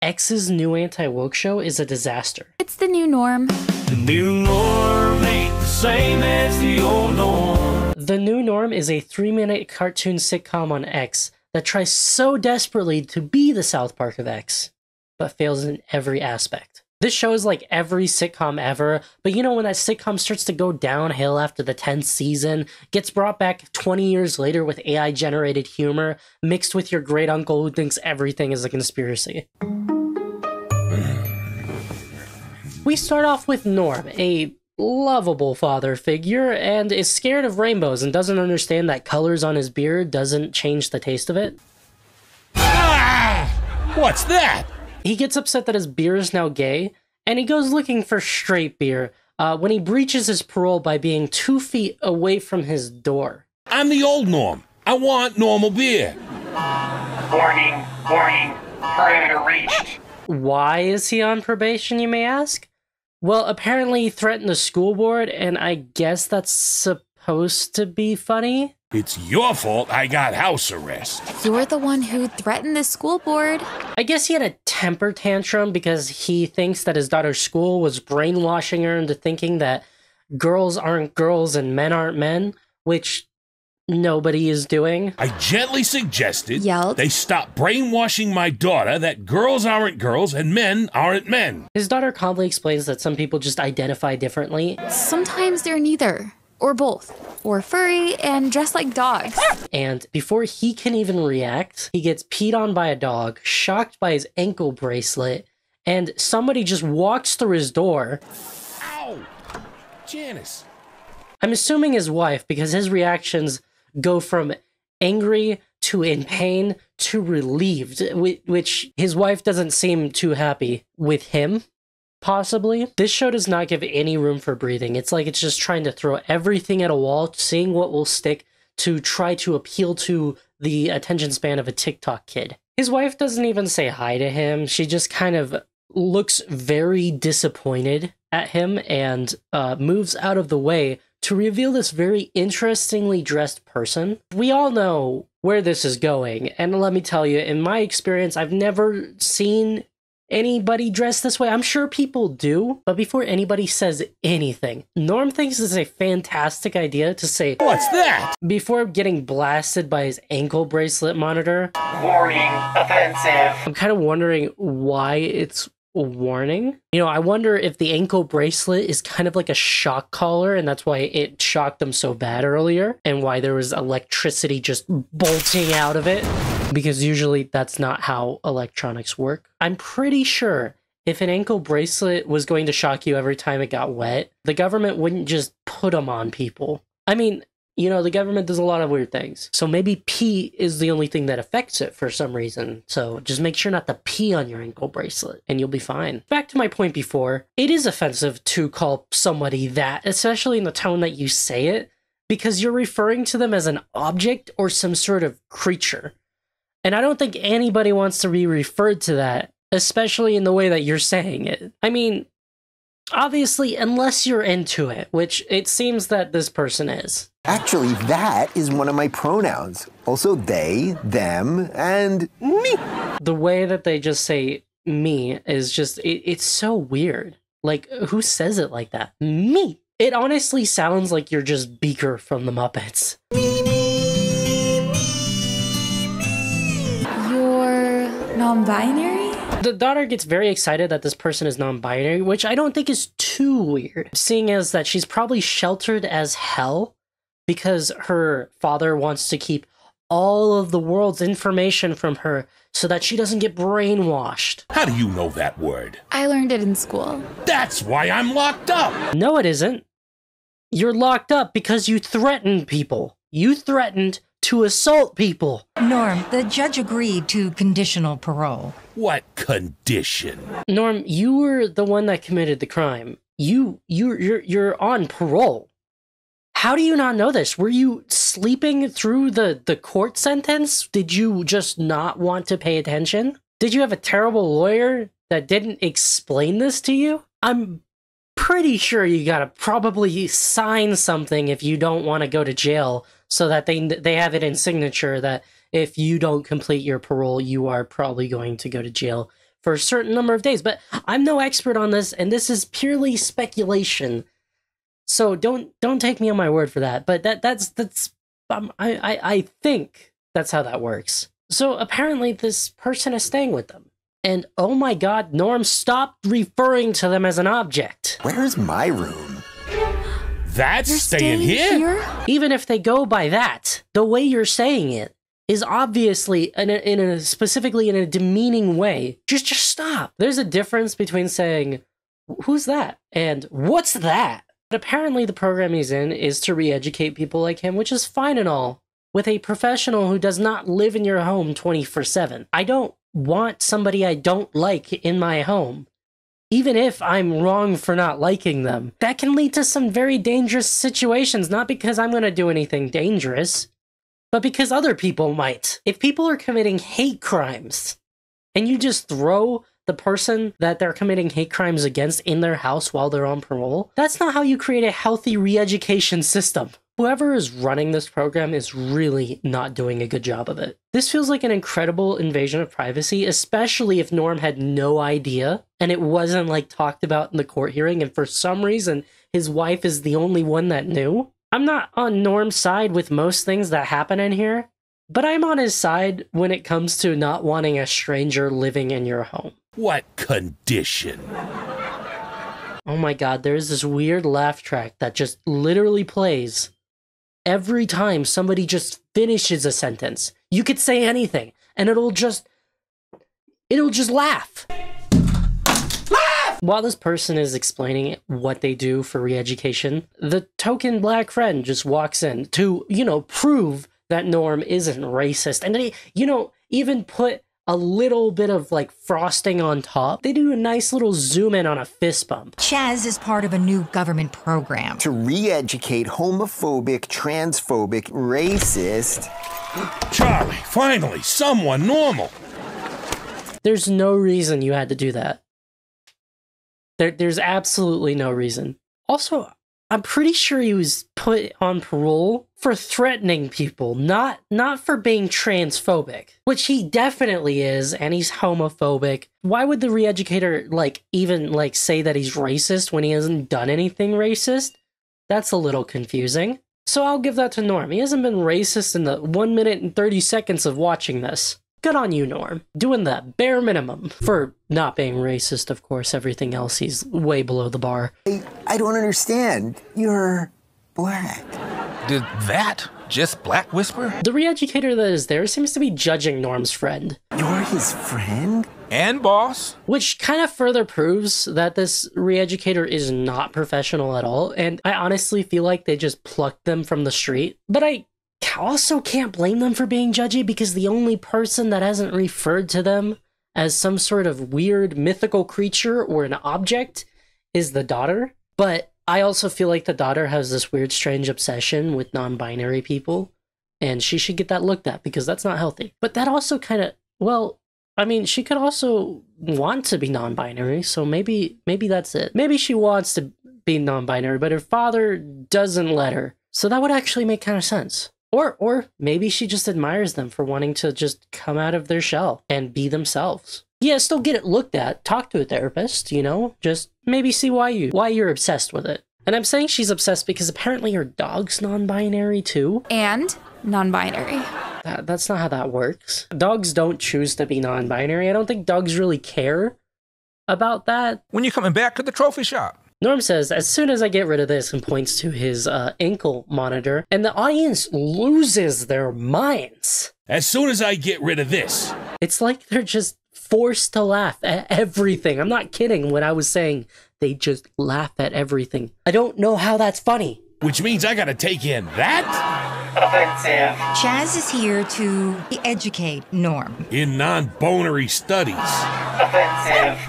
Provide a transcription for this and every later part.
X's new anti-woke show is a disaster. It's the new norm. The new norm ain't the same as the old norm. The New Norm is a 3-minute cartoon sitcom on X that tries so desperately to be the South Park of X, but fails in every aspect. This show is like every sitcom ever, but you know when that sitcom starts to go downhill after the 10th season, gets brought back 20 years later with AI-generated humor, mixed with your great uncle who thinks everything is a conspiracy. We start off with Norm, a lovable father figure, and is scared of rainbows and doesn't understand that colors on his beard doesn't change the taste of it. Ah! What's that? He gets upset that his beer is now gay, and he goes looking for straight beer when he breaches his parole by being 2 feet away from his door. I'm the old Norm. I want normal beer. Warning, warning, perimeter reached. Why is he on probation, you may ask? Well, apparently he threatened the school board, and I guess that's supposed to be funny. It's your fault I got house arrest. You're the one who threatened the school board. I guess he had a temper tantrum because he thinks that his daughter's school was brainwashing her into thinking that girls aren't girls and men aren't men, which nobody is doing. I gently suggested Yelled. they stop brainwashing my daughter that girls aren't girls and men aren't men. His daughter calmly explains that some people just identify differently. Sometimes they're neither, or both, or furry and dressed like dogs. And before he can even react, he gets peed on by a dog, shocked by his ankle bracelet, and somebody just walks through his door. Ow! Janice. I'm assuming his wife, because his reactions go from angry to in pain to relieved, which his wife doesn't seem too happy with him, possibly. This show does not give any room for breathing. It's like it's just trying to throw everything at a wall, seeing what will stick to try to appeal to the attention span of a TikTok kid. His wife doesn't even say hi to him. She just kind of looks very disappointed at him and moves out of the way to reveal this very interestingly dressed person. We all know where this is going, and let me tell you, in my experience, I've never seen anybody dressed this way. I'm sure people do, but before anybody says anything, Norm thinks it's a fantastic idea to say, What's that? before getting blasted by his ankle bracelet monitor. Warning, offensive. I'm kind of wondering why it's a warning. You know, I wonder if the ankle bracelet is kind of like a shock collar, and that's why it shocked them so bad earlier, and why there was electricity just bolting out of it, because usually that's not how electronics work. I'm pretty sure if an ankle bracelet was going to shock you every time it got wet, the government wouldn't just put them on people. I mean, you know, the government does a lot of weird things. So maybe pee is the only thing that affects it for some reason. So just make sure not to pee on your ankle bracelet and you'll be fine. Back to my point before, it is offensive to call somebody that, especially in the tone that you say it, because you're referring to them as an object or some sort of creature. And I don't think anybody wants to be referred to that, especially in the way that you're saying it. I mean, obviously, unless you're into it, which it seems that this person is. Actually, that is one of my pronouns. Also they, them, and me. The way that they just say me is just, it's so weird. Like, who says it like that? Me. It honestly sounds like you're just Beaker from the Muppets. You're non-binary? The daughter gets very excited that this person is non-binary, which I don't think is too weird, seeing as that she's probably sheltered as hell because her father wants to keep all of the world's information from her so that she doesn't get brainwashed. How do you know that word? I learned it in school. That's why I'm locked up. No, it isn't. You're locked up because you threatened people. You threatened to assault people. Norm, the judge agreed to conditional parole. What condition? Norm, you were the one that committed the crime. You're on parole. How do you not know this? Were you sleeping through the court sentence? Did you just not want to pay attention? Did you have a terrible lawyer that didn't explain this to you? I'm pretty sure you gotta probably sign something if you don't want to go to jail so that they have it in signature that if you don't complete your parole, you are probably going to go to jail for a certain number of days. But I'm no expert on this, and this is purely speculation. So don't take me on my word for that. But I think that's how that works. So apparently this person is staying with them. And oh my god, Norm, stop referring to them as an object. Where's my room? That's You're staying here? Even if they go by that, the way you're saying it is obviously specifically in a demeaning way. Just stop. There's a difference between saying, who's that? And what's that? But apparently the program he's in is to re-educate people like him, which is fine and all, with a professional who does not live in your home 24/7. I don't want somebody I don't like in my home, even if I'm wrong for not liking them. That can lead to some very dangerous situations, not because I'm going to do anything dangerous, but because other people might. If people are committing hate crimes, and you just throw the person that they're committing hate crimes against in their house while they're on parole, that's not how you create a healthy re-education system. Whoever is running this program is really not doing a good job of it. This feels like an incredible invasion of privacy, especially if Norm had no idea and it wasn't like talked about in the court hearing, and for some reason his wife is the only one that knew. I'm not on Norm's side with most things that happen in here, but I'm on his side when it comes to not wanting a stranger living in your home. What condition? Oh my god, there's this weird laugh track that just literally plays every time somebody just finishes a sentence. You could say anything, and it'll just laugh. While this person is explaining what they do for re-education, the token black friend just walks in to, prove that Norm isn't racist. And they, even put a little bit of like frosting on top. They do a nice little zoom in on a fist bump. Chaz is part of a new government program To re-educate homophobic, transphobic, racist. Charlie, finally, someone normal. There's no reason you had to do that. There's absolutely no reason. Also, I'm pretty sure he was put on parole for threatening people, not for being transphobic, which he definitely is, and he's homophobic. Why would the re-educator even say that he's racist when he hasn't done anything racist? That's a little confusing. So I'll give that to Norm. He hasn't been racist in the 1 minute and 30 seconds of watching this. Good on you, Norm. Doing the bare minimum. For not being racist, of course. Everything else, he's way below the bar. I don't understand. You're black. Did that just black whisper? The re-educator that is there seems to be judging Norm's friend. You're his friend? And boss? Which kind of further proves that this re-educator is not professional at all. And I honestly feel like they just plucked them from the street. But I also can't blame them for being judgy, because the only person that hasn't referred to them as some sort of weird mythical creature or an object is the daughter. But I also feel like the daughter has this weird, strange obsession with non-binary people, and she should get that looked at, because that's not healthy. But that also kind of, she could also want to be non-binary, so maybe that's it. Maybe she wants to be non-binary, but her father doesn't let her. So that would actually make kind of sense. Or maybe she just admires them for wanting to just come out of their shell and be themselves. Yeah, still get it looked at. Talk to a therapist, just maybe see why you're obsessed with it. And I'm saying she's obsessed because apparently her dog's non-binary too. And non-binary. That's not how that works. Dogs don't choose to be non-binary. I don't think dogs really care about that. When you coming back to the trophy shop? Norm says, as soon as I get rid of this, and points to his ankle monitor, and the audience loses their minds. As soon as I get rid of this. It's like they're just forced to laugh at everything. I'm not kidding when I was saying they just laugh at everything. I don't know how that's funny. Which means I gotta take in that? Offensive. Chaz is here to educate Norm. In non-bonery studies. Offensive.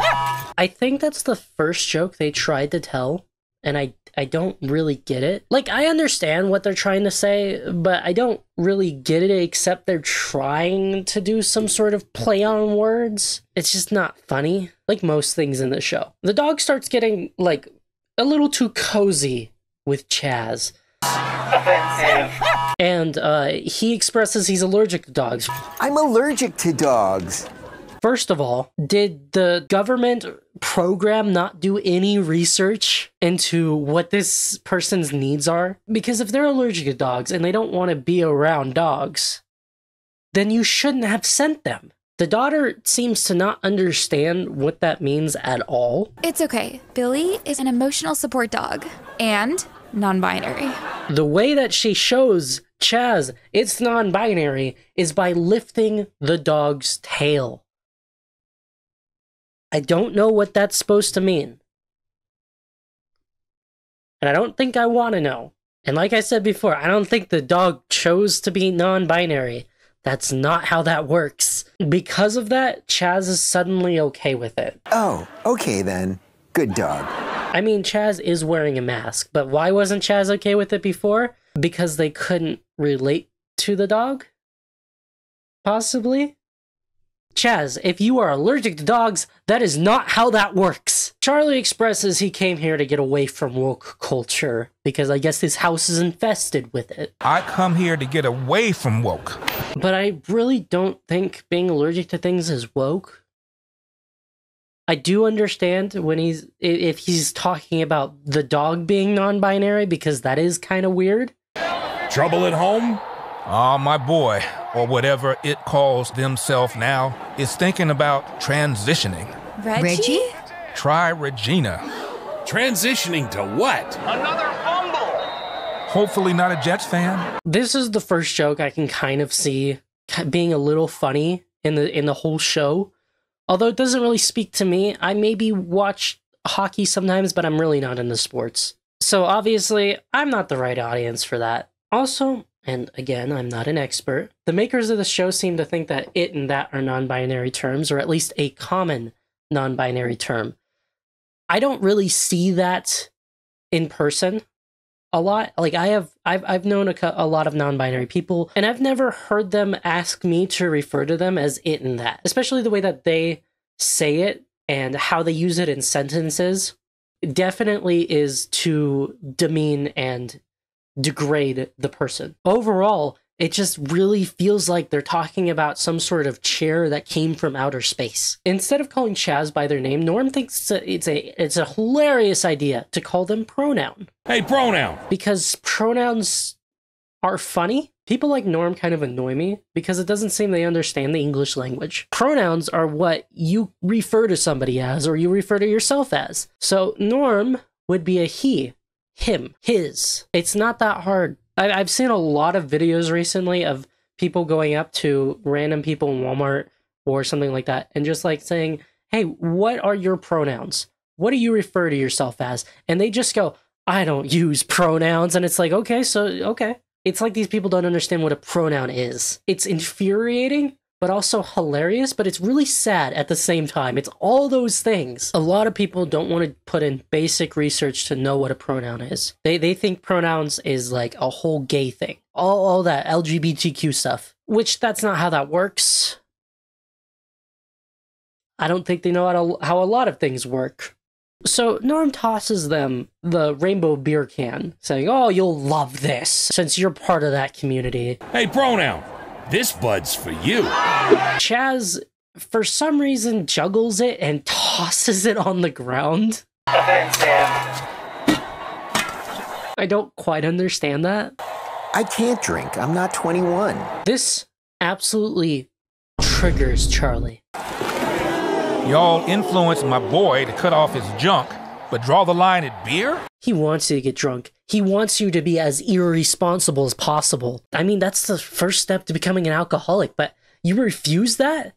I think that's the first joke they tried to tell, and I don't really get it. Like, I understand what they're trying to say, but I don't really get it, except they're trying to do some sort of play on words. It's just not funny, like most things in the show. The dog starts getting, a little too cozy with Chaz. Offensive. And he expresses he's allergic to dogs. I'm allergic to dogs. First of all, did the government program not do any research into what this person's needs are? Because if they're allergic to dogs and they don't want to be around dogs, then you shouldn't have sent them. The daughter seems to not understand what that means at all. It's okay. Billy is an emotional support dog and non-binary. The way that she shows Chaz it's non-binary is by lifting the dog's tail. I don't know what that's supposed to mean. And I don't think I want to know. And like I said before, I don't think the dog chose to be non-binary. That's not how that works. Because of that, Chaz is suddenly okay with it. Oh, okay then. Good dog. I mean, Chaz is wearing a mask, but why wasn't Chaz okay with it before? Because they couldn't relate to the dog? Possibly? Chaz, if you are allergic to dogs, that is not how that works. Charlie expresses he came here to get away from woke culture, because I guess his house is infested with it. I come here to get away from woke. But I really don't think being allergic to things is woke. I do understand when if he's talking about the dog being non-binary, because that is kind of weird. Trouble at home? Oh, my boy, or whatever it calls themselves now, is thinking about transitioning. Reggie? Try Regina. Transitioning to what? Hopefully not a Jets fan. This is the first joke I can kind of see being a little funny in the whole show. Although it doesn't really speak to me. I maybe watch hockey sometimes, but I'm really not into sports. So obviously, I'm not the right audience for that. Also, and again, I'm not an expert, the makers of the show seem to think that it and that are non-binary terms, or at least a common non-binary term. I don't really see that in person a lot. Like I've known a lot of non-binary people, and I've never heard them ask me to refer to them as it and that, especially the way that they say it and how they use it in sentences. Definitely is to demean and degrade the person. Overall, it just really feels like they're talking about some sort of chair that came from outer space. Instead of calling Chaz by their name, Norm thinks it's a hilarious idea to call them pronoun. Hey, pronoun! Because pronouns are funny. People like Norm kind of annoy me because it doesn't seem they understand the English language. Pronouns are what you refer to somebody as, or you refer to yourself as. So Norm would be a he, him, his. It's not that hard. I've seen a lot of videos recently of people going up to random people in Walmart or something like that and just like saying, hey, what are your pronouns? What do you refer to yourself as? And they just go, I don't use pronouns. And it's like, okay. It's like these people don't understand what a pronoun is. It's infuriating, but also hilarious, but it's really sad at the same time. It's all those things. A lot of people don't want to put in basic research to know what a pronoun is. They think pronouns is like a whole gay thing. All that LGBTQ stuff, which that's not how that works. I don't think they know how a lot of things work. So Norm tosses them the rainbow beer can, saying, oh, you'll love this, since you're part of that community. Hey, pronoun! This bud's for you. Chaz, for some reason, juggles it and tosses it on the ground. Offensive. I don't quite understand that. I can't drink. I'm not 21. This absolutely triggers Charlie. Y'all influenced my boy to cut off his junk, but draw the line at beer? He wants you to get drunk. He wants you to be as irresponsible as possible. I mean, that's the first step to becoming an alcoholic, but you refuse that?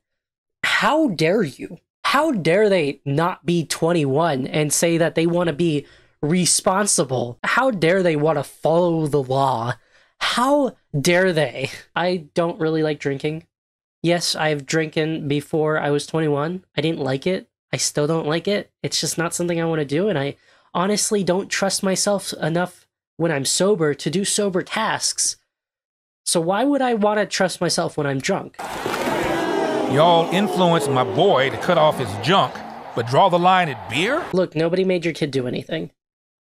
How dare you? How dare they not be 21 and say that they want to be responsible? How dare they want to follow the law? How dare they? I don't really like drinking. Yes, I've drinking before I was 21. I didn't like it. I still don't like it. It's just not something I want to do, and I honestly don't trust myself enough when I'm sober to do sober tasks. So why would I want to trust myself when I'm drunk? Y'all influenced my boy to cut off his junk, but draw the line at beer? Look, nobody made your kid do anything.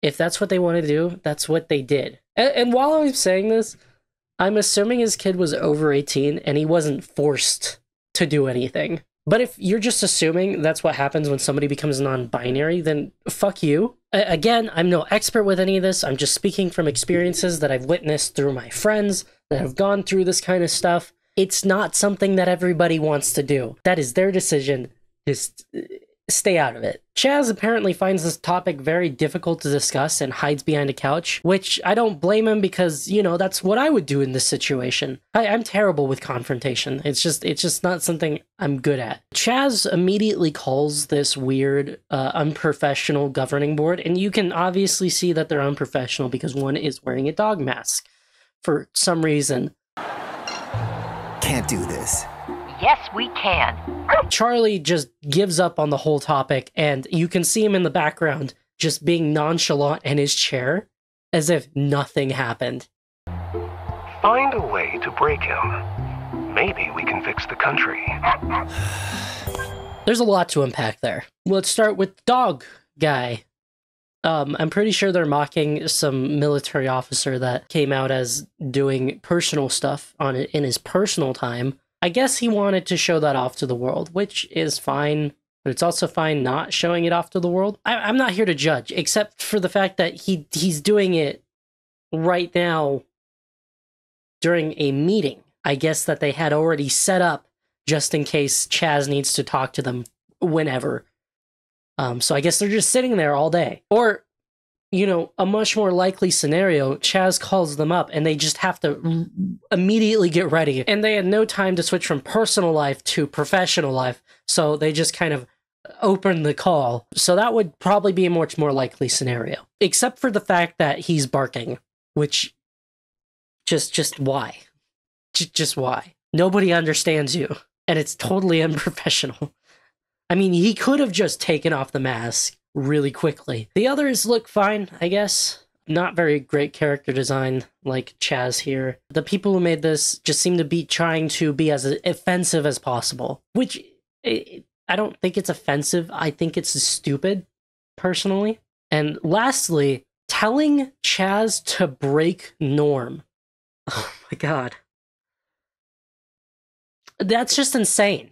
If that's what they want to do, that's what they did. And while I'm saying this, I'm assuming his kid was over 18 and he wasn't forced to do anything. But if you're just assuming that's what happens when somebody becomes non-binary, then fuck you. Again, I'm no expert with any of this. I'm just speaking from experiences that I've witnessed through my friends that have gone through this kind of stuff. It's not something that everybody wants to do. That is their decision. Just stay out of it. Chaz apparently finds this topic very difficult to discuss and hides behind a couch, which I don't blame him because, you know, that's what I would do in this situation. I'm terrible with confrontation. It's just not something I'm good at. Chaz immediately calls this weird, unprofessional governing board, and you can obviously see that they're unprofessional because one is wearing a dog mask for some reason. Can't do this. Yes, we can. Charlie just gives up on the whole topic, and you can see him in the background just being nonchalant in his chair, as if nothing happened. Find a way to break him. Maybe we can fix the country. There's a lot to unpack there. Let's start with Dog Guy. I'm pretty sure they're mocking some military officer that came out as doing personal stuff in his personal time. I guess he wanted to show that off to the world, which is fine, but it's also fine not showing it off to the world. I'm not here to judge, except for the fact that he's doing it right now during a meeting, I guess, that they had already set up just in case Chaz needs to talk to them whenever. So I guess they're just sitting there all day. Or, you know, a much more likely scenario, Chaz calls them up and they just have to immediately get ready. And they had no time to switch from personal life to professional life, so they just kind of open the call. So that would probably be a much more likely scenario. Except for the fact that he's barking, which just why? Just why? Nobody understands you, and it's totally unprofessional. I mean, he could have just taken off the mask really quickly. The others look fine, I guess. Not very great character design like Chaz here. The people who made this just seem to be trying to be as offensive as possible, which I don't think it's offensive. I think it's stupid, personally. And lastly, telling Chaz to break norm. Oh my god. That's just insane.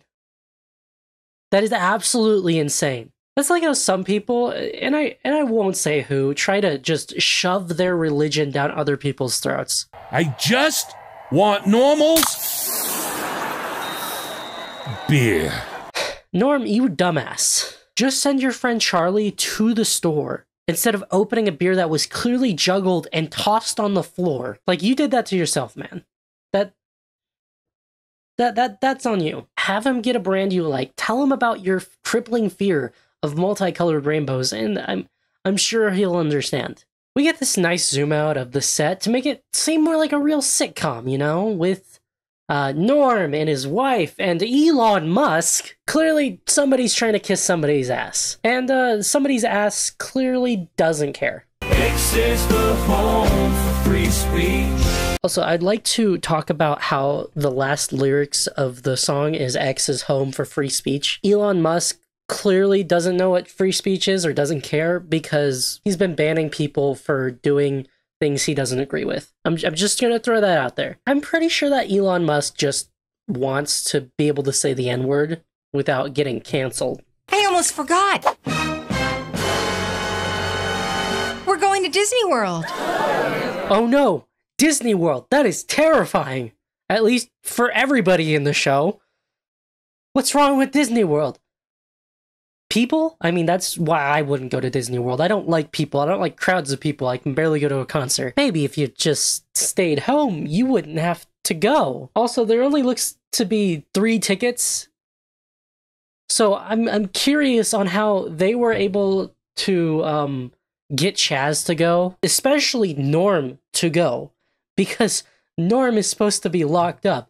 That is absolutely insane. That's like how some people, and I won't say who, try to just shove their religion down other people's throats. I just want normals beer. Norm, you dumbass. Just send your friend Charlie to the store instead of opening a beer that was clearly juggled and tossed on the floor. Like, you did that to yourself, man. That's on you. Have him get a brand you like. Tell him about your crippling fear of multicolored rainbows, and I'm sure he'll understand. We get this nice zoom out of the set to make it seem more like a real sitcom, you know, with Norm and his wife and Elon Musk. Clearly, somebody's trying to kiss somebody's ass, and somebody's ass clearly doesn't care. X is the home for free speech. Also, I'd like to talk about how the last lyrics of the song is X is home for free speech. Elon Musk clearly doesn't know what free speech is or doesn't care because he's been banning people for doing things he doesn't agree with. I'm just going to throw that out there. I'm pretty sure that Elon Musk just wants to be able to say the N-word without getting canceled. I almost forgot. We're going to Disney World. Oh no! Disney World! That is terrifying! At least for everybody in the show. What's wrong with Disney World? People? I mean, that's why I wouldn't go to Disney World. I don't like people. I don't like crowds of people. I can barely go to a concert. Maybe if you just stayed home, you wouldn't have to go. Also, there only looks to be 3 tickets. So I'm curious on how they were able to get Chaz to go, especially Norm to go, because Norm is supposed to be locked up.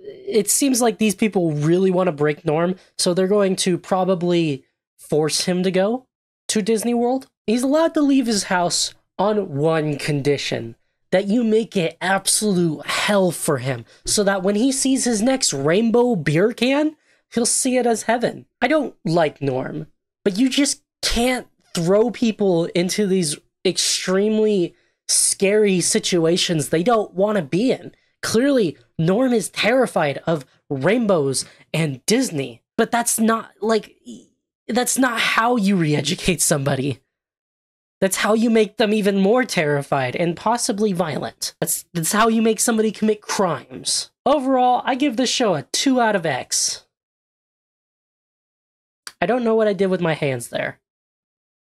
It seems like these people really want to break Norm, so they're going to probably force him to go to Disney World. He's allowed to leave his house on one condition, that you make it absolute hell for him, so that when he sees his next rainbow beer can, he'll see it as heaven. I don't like Norm, but you just can't throw people into these extremely scary situations they don't want to be in. Clearly, Norm is terrified of rainbows and Disney. But that's not, like, that's not how you re-educate somebody. That's how you make them even more terrified and possibly violent. That's how you make somebody commit crimes. Overall, I give this show a 2 out of X. I don't know what I did with my hands there,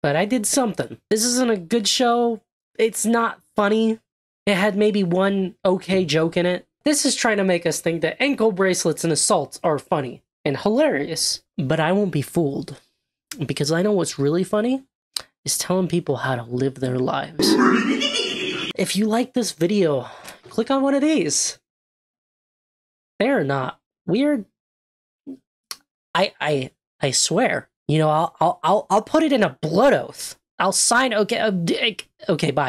but I did something. This isn't a good show. It's not funny. It had maybe one okay joke in it. This is trying to make us think that ankle bracelets and assaults are funny and hilarious. But I won't be fooled, because I know what's really funny is telling people how to live their lives. If you like this video, click on one of these. They're not weird. I swear. You know, I'll put it in a blood oath. I'll sign. Okay, okay, bye.